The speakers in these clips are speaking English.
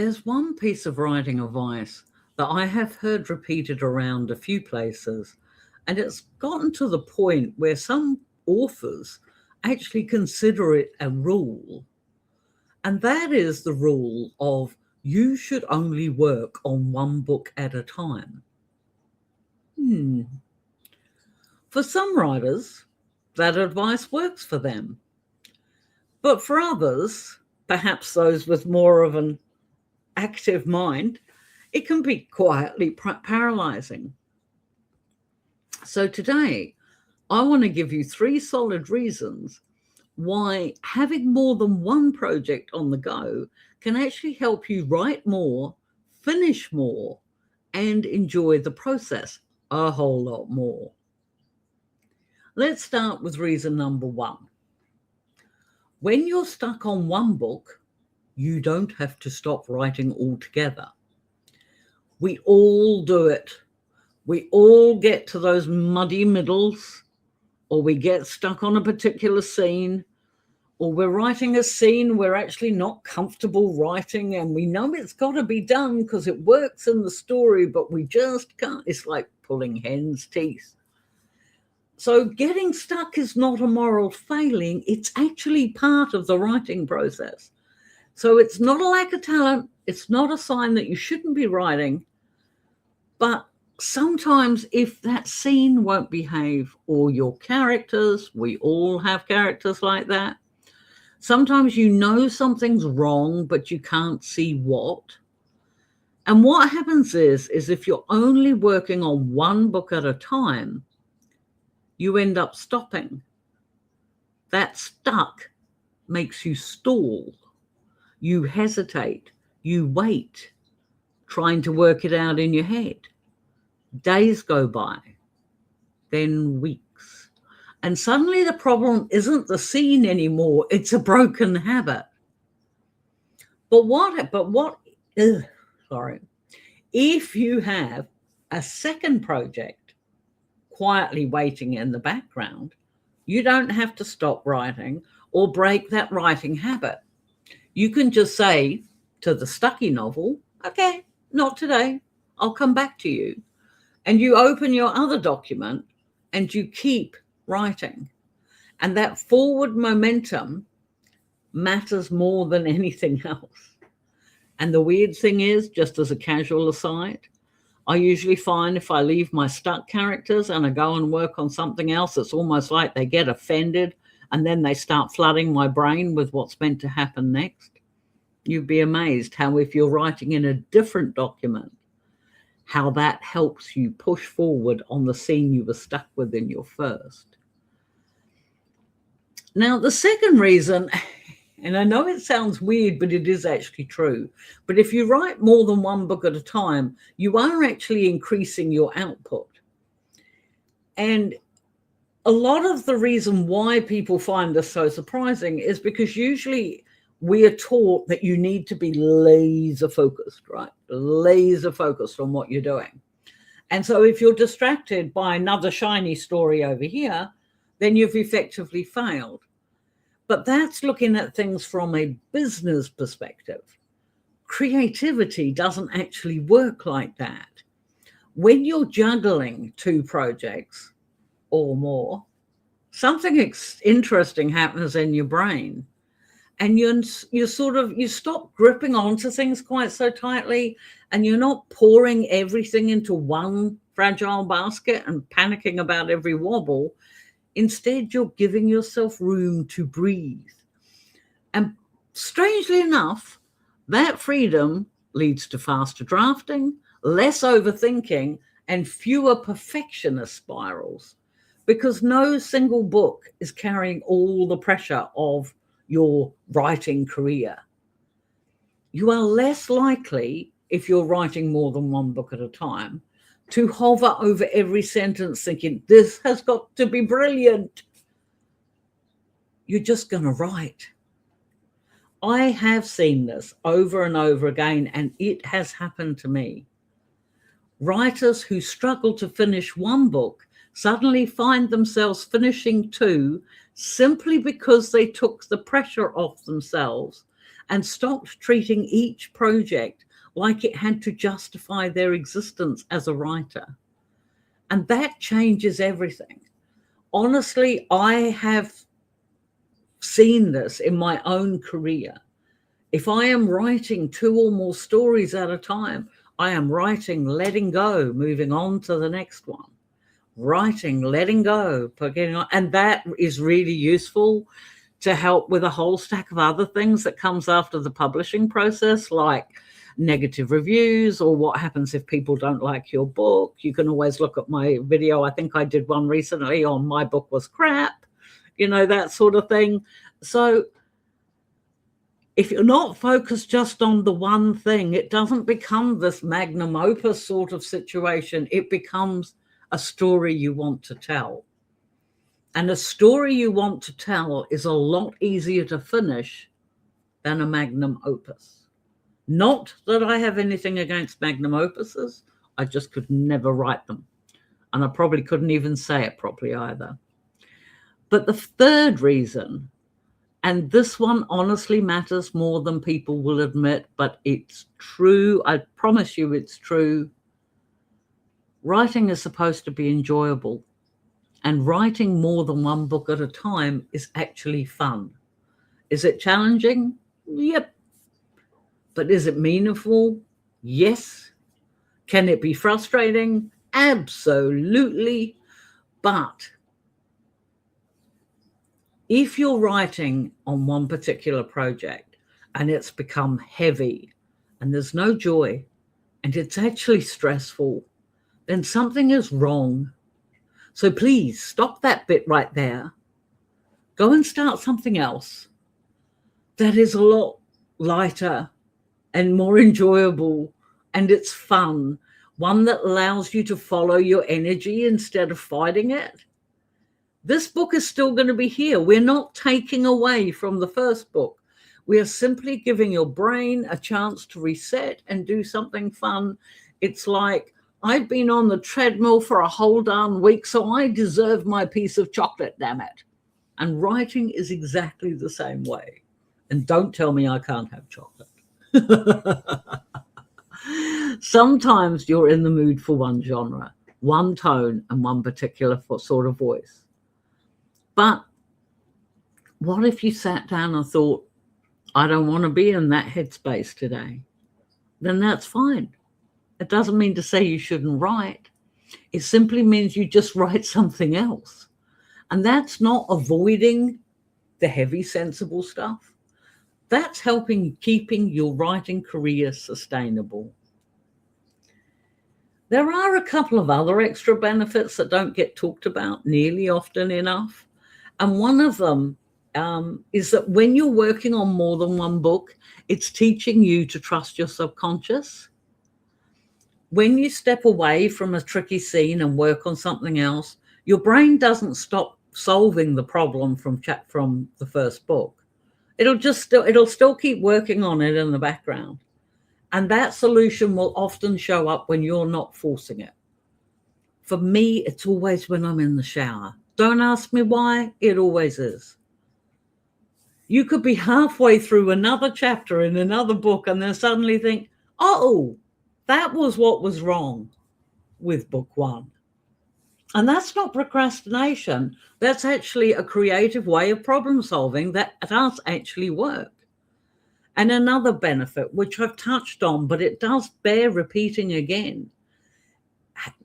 There's one piece of writing advice that I have heard repeated around a few places, and it's gotten to the point where some authors actually consider it a rule. And that is the rule of you should only work on one book at a time. For some writers, that advice works for them. But for others, perhaps those with more of an active mind, it can be quietly paralyzing. So today, I want to give you 3 solid reasons why having more than one project on the go can actually help you write more, finish more, and enjoy the process a whole lot more. Let's start with reason number 1. When you're stuck on one book, you don't have to stop writing altogether. We all do it. We all get to those muddy middles, or we get stuck on a particular scene, or we're writing a scene we're actually not comfortable writing, and we know it's got to be done because it works in the story, but we just can't. It's like pulling hen's teeth. So getting stuck is not a moral failing. It's actually part of the writing process. So it's not a lack of talent. It's not a sign that you shouldn't be writing. But sometimes if that scene won't behave, or your characters, we all have characters like that. Sometimes you know something's wrong, but you can't see what. And what happens is if you're only working on one book at a time, you end up stopping. That stuck makes you stall. You hesitate. You wait, trying to work it out in your head. Days go by, then weeks. And suddenly the problem isn't the scene anymore. It's a broken habit. If you have a second project quietly waiting in the background, you don't have to stop writing or break that writing habit. You can just say to the stucky novel, okay, not today, I'll come back to you. And you open your other document and you keep writing. And that forward momentum matters more than anything else. And the weird thing is, just as a casual aside, I usually find if I leave my stuck characters and I go and work on something else, it's almost like they get offended and then they start flooding my brain with what's meant to happen next. You'd be amazed how if you're writing in a different document, how that helps you push forward on the scene you were stuck with in your first. Now, the second reason, and I know it sounds weird, but it is actually true. But if you write more than one book at a time, you are actually increasing your output. And a lot of the reason why people find this so surprising is because usually we are taught that you need to be laser focused, right? Laser focused on what you're doing. And so if you're distracted by another shiny story over here, then you've effectively failed. But that's looking at things from a business perspective. Creativity doesn't actually work like that. When you're juggling 2 projects or more, something interesting happens in your brain. And you stop gripping onto things quite so tightly, and you're not pouring everything into one fragile basket and panicking about every wobble. Instead, you're giving yourself room to breathe. And strangely enough, that freedom leads to faster drafting, less overthinking, and fewer perfectionist spirals, because no single book is carrying all the pressure of your writing career. You are less likely, if you're writing more than one book at a time, to hover over every sentence thinking, this has got to be brilliant. You're just going to write. I have seen this over and over again, and it has happened to me. Writers who struggle to finish one book suddenly find themselves finishing 2 simply because they took the pressure off themselves and stopped treating each project like it had to justify their existence as a writer. And that changes everything. Honestly, I have seen this in my own career. If I am writing 2 or more stories at a time, I am writing, letting go, moving on to the next one. Writing, letting go, getting on. And that is really useful to help with a whole stack of other things that comes after the publishing process, like negative reviews or what happens if people don't like your book. You can always look at my video. I think I did one recently on my book was crap, that sort of thing. So if you're not focused just on the one thing, it doesn't become this magnum opus sort of situation. It becomes a story you want to tell. And a story you want to tell is a lot easier to finish than a magnum opus. Not that I have anything against magnum opuses. I just could never write them. And I probably couldn't even say it properly either. But the third reason, and this one honestly matters more than people will admit, but it's true. I promise you it's true. Writing is supposed to be enjoyable. And writing more than one book at a time is actually fun. Is it challenging? Yep. But is it meaningful? Yes. Can it be frustrating? Absolutely. But if you're writing on one particular project and it's become heavy and there's no joy and it's actually stressful, then something is wrong. So please stop that bit right there. Go and start something else that is a lot lighter and more enjoyable, and it's fun. One that allows you to follow your energy instead of fighting it. This book is still going to be here. We're not taking away from the first book. We are simply giving your brain a chance to reset and do something fun. It's like, I've been on the treadmill for a whole darn week, so I deserve my piece of chocolate, damn it. And writing is exactly the same way. And don't tell me I can't have chocolate. Sometimes you're in the mood for one genre, one tone, and one particular sort of voice. But what if you sat down and thought, I don't want to be in that headspace today? Then that's fine. It doesn't mean to say you shouldn't write. It simply means you just write something else. And that's not avoiding the heavy, sensible stuff. That's helping keeping your writing career sustainable. There are a couple of other extra benefits that don't get talked about nearly often enough. And one of them is that when you're working on more than one book, it's teaching you to trust your subconscious. When you step away from a tricky scene and work on something else, your brain doesn't stop solving the problem from the first book. It'll still keep working on it in the background. And that solution will often show up when you're not forcing it. For me, it's always when I'm in the shower. Don't ask me why, it always is. You could be halfway through another chapter in another book and then suddenly think, oh, that was what was wrong with book one. And that's not procrastination. That's actually a creative way of problem solving that does actually work. And another benefit, which I've touched on, but it does bear repeating again,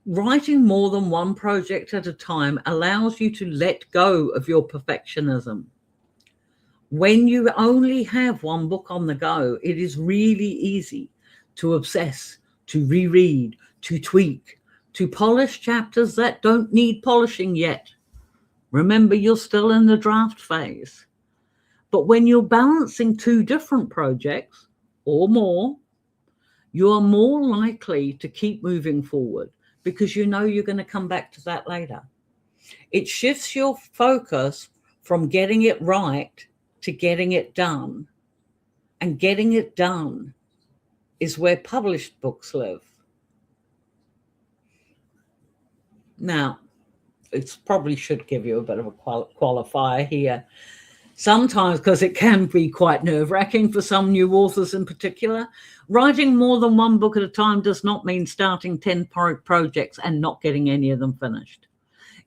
writing more than one project at a time allows you to let go of your perfectionism. When you only have one book on the go, it is really easy to obsess, to reread, to tweak, to polish chapters that don't need polishing yet. Remember, you're still in the draft phase. But when you're balancing 2 different projects or more, you are more likely to keep moving forward because you know you're going to come back to that later. It shifts your focus from getting it right to getting it done. And getting it done is where published books live. Now, it probably should give you a bit of a qualifier here. Sometimes, because it can be quite nerve-wracking for some new authors in particular, writing more than one book at a time does not mean starting 10 projects and not getting any of them finished.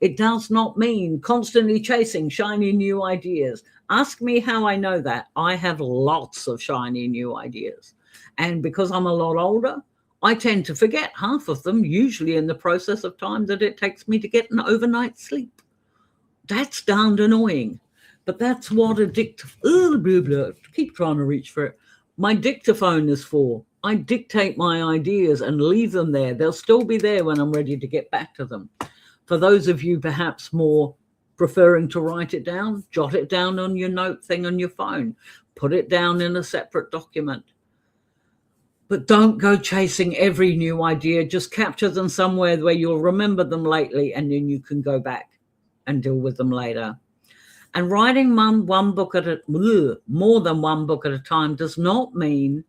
It does not mean constantly chasing shiny new ideas. Ask me how I know that. I have lots of shiny new ideas. And because I'm a lot older, I tend to forget half of them, usually in the process of time that it takes me to get an overnight sleep. That's darned annoying. But that's what a keep trying to reach for it. My dictaphone is for. I dictate my ideas and leave them there. They'll still be there when I'm ready to get back to them. For those of you perhaps more preferring to write it down, jot it down on your note thing on your phone. Put it down in a separate document. But don't go chasing every new idea. Just capture them somewhere where you'll remember them lately, and then you can go back and deal with them later. And writing more than one book at a time does not mean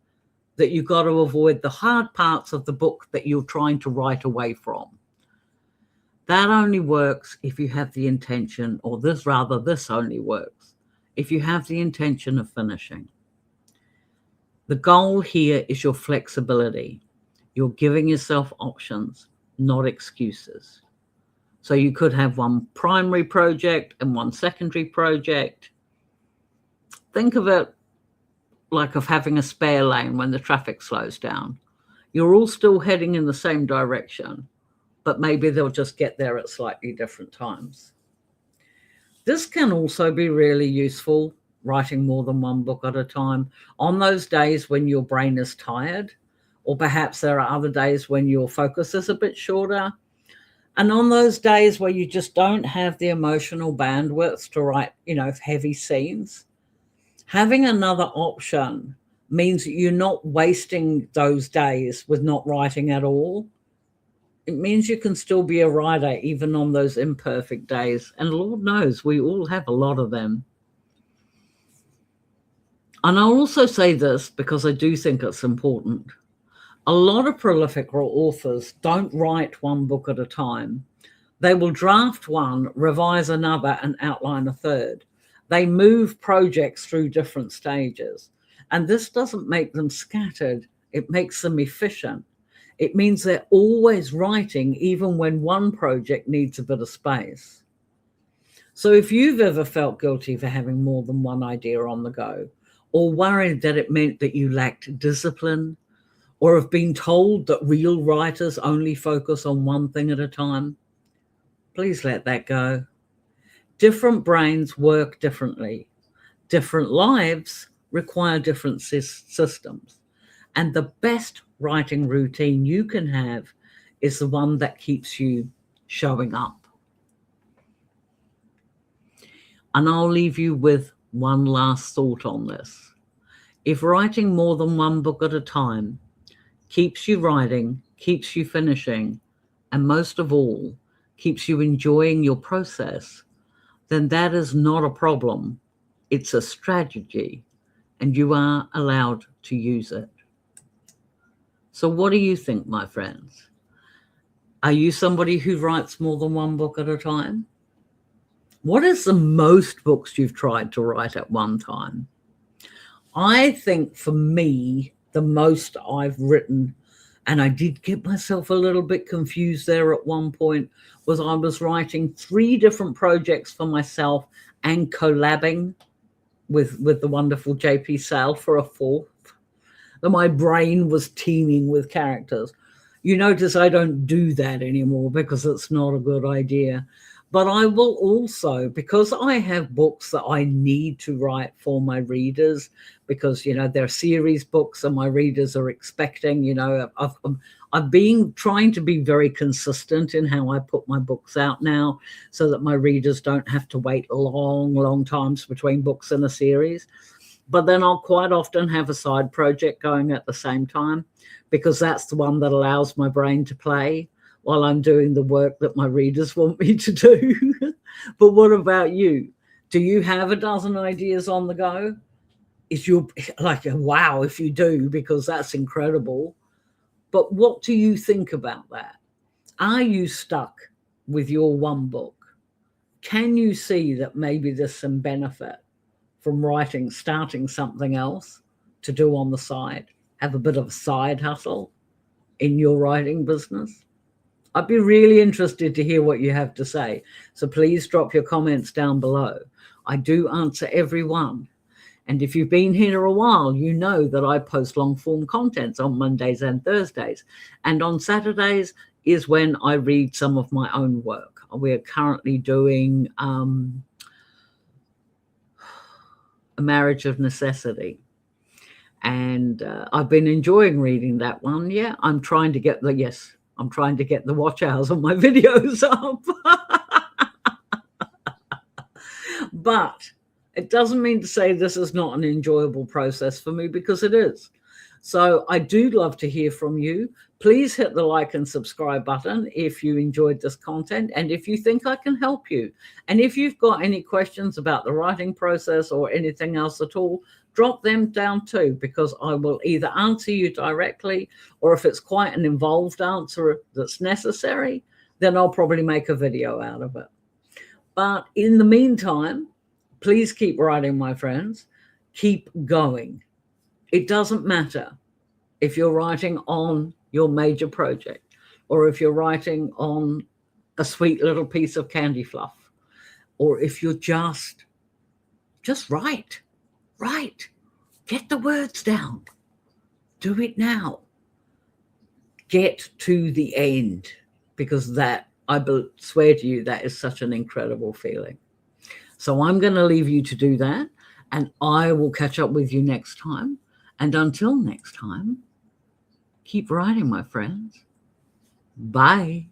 that you've got to avoid the hard parts of the book that you're trying to write away from. That only works if you have the intention, or this only works if you have the intention of finishing. The goal here is your flexibility. You're giving yourself options, not excuses. So you could have one primary project and one secondary project. Think of it like of having a spare lane when the traffic slows down. You're all still heading in the same direction, but maybe they'll just get there at slightly different times. This can also be really useful, writing more than one book at a time, on those days when your brain is tired, or perhaps there are other days when your focus is a bit shorter. And on those days where you just don't have the emotional bandwidth to write, heavy scenes, having another option means that you're not wasting those days with not writing at all. It means you can still be a writer even on those imperfect days. And Lord knows we all have a lot of them. And I'll also say this because I do think it's important. A lot of prolific authors don't write one book at a time. They will draft one, revise another, and outline a third. They move projects through different stages. And this doesn't make them scattered. It makes them efficient. It means they're always writing, even when one project needs a bit of space. So if you've ever felt guilty for having more than one idea on the go, or worried that it meant that you lacked discipline, or have been told that real writers only focus on one thing at a time, please let that go. Different brains work differently. Different lives require different systems. And the best writing routine you can have is the one that keeps you showing up. And I'll leave you with one last thought on this. If writing more than one book at a time keeps you writing, keeps you finishing, and most of all, keeps you enjoying your process, then that is not a problem. It's a strategy, and you are allowed to use it. So what do you think, my friends? Are you somebody who writes more than one book at a time? What is the most books you've tried to write at one time? I think for me, the most I've written, and I did get myself a little bit confused there at one point, was I was writing 3 different projects for myself and collabing with the wonderful JP Sale for a 4th. My brain was teeming with characters. You notice I don't do that anymore because it's not a good idea. But I will also, because I have books that I need to write for my readers, because, they're series books and my readers are expecting, I've been trying to be very consistent in how I put my books out now so that my readers don't have to wait long times between books in a series. But then I'll quite often have a side project going at the same time, because that's the one that allows my brain to play while I'm doing the work that my readers want me to do. But what about you? Do you have a dozen ideas on the go? Is your wow if you do, because that's incredible. But what do you think about that? Are you stuck with your one book? Can you see that maybe there's some benefit from writing, starting something else to do on the side, have a bit of a side hustle in your writing business? I'd be really interested to hear what you have to say. So please drop your comments down below. I do answer every one. And if you've been here a while, you know that I post long form contents on Mondays and Thursdays. And on Saturdays is when I read some of my own work. We're currently doing A Marriage of Necessity. And I've been enjoying reading that one. Yeah, I'm trying to get the watch hours on my videos up. But it doesn't mean to say this is not an enjoyable process for me, because it is. So I do love to hear from you. Please hit the like and subscribe button if you enjoyed this content and if you think I can help you. And if you've got any questions about the writing process or anything else at all, drop them down too, because I will either answer you directly, or if it's quite an involved answer that's necessary, then I'll probably make a video out of it. But in the meantime, please keep writing, my friends. Keep going. It doesn't matter if you're writing on your major project or if you're writing on a sweet little piece of candy fluff, or if you're just write. Get the words down. Do it now. Get to the end, because that, I swear to you, that is such an incredible feeling. So I'm going to leave you to do that, and I will catch up with you next time. And until next time, keep writing, my friends. Bye.